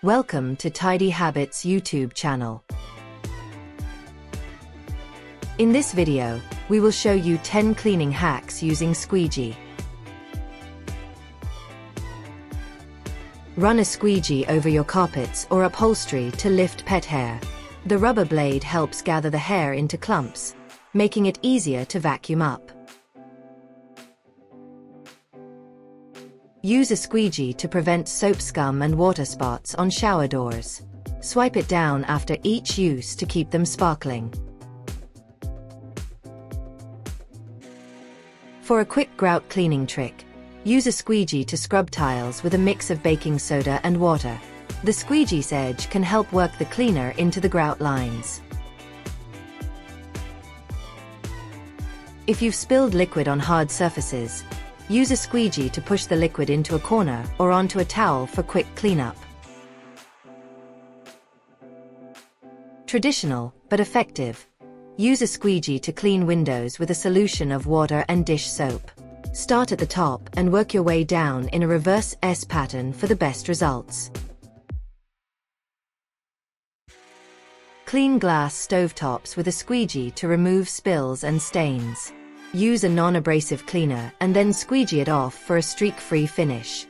Welcome to Tidy Habits YouTube channel. In this video, we will show you 10 cleaning hacks using Squeegee. Run a squeegee over your carpets or upholstery to lift pet hair. The rubber blade helps gather the hair into clumps, making it easier to vacuum up. Use a squeegee to prevent soap scum and water spots on shower doors. Swipe it down after each use to keep them sparkling. For a quick grout cleaning trick, use a squeegee to scrub tiles with a mix of baking soda and water. The squeegee's edge can help work the cleaner into the grout lines. If you've spilled liquid on hard surfaces, use a squeegee to push the liquid into a corner or onto a towel for quick cleanup. Traditional, but effective. Use a squeegee to clean windows with a solution of water and dish soap. Start at the top and work your way down in a reverse S pattern for the best results. Clean glass stovetops with a squeegee to remove spills and stains. Use a non-abrasive cleaner and then squeegee it off for a streak-free finish.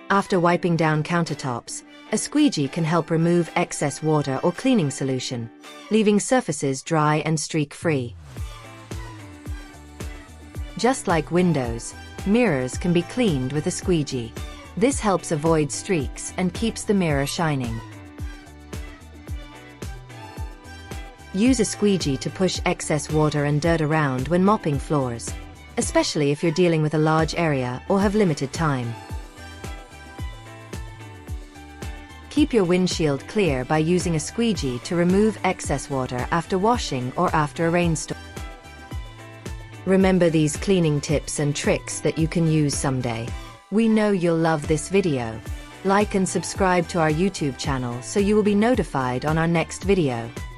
After wiping down countertops, a squeegee can help remove excess water or cleaning solution, leaving surfaces dry and streak-free. Just like windows, mirrors can be cleaned with a squeegee. This helps avoid streaks and keeps the mirror shining. Use a squeegee to push excess water and dirt around when mopping floors, especially if you're dealing with a large area or have limited time. Keep your windshield clear by using a squeegee to remove excess water after washing or after a rainstorm. Remember these cleaning tips and tricks that you can use someday. We know you'll love this video. Like and subscribe to our YouTube channel so you will be notified on our next video.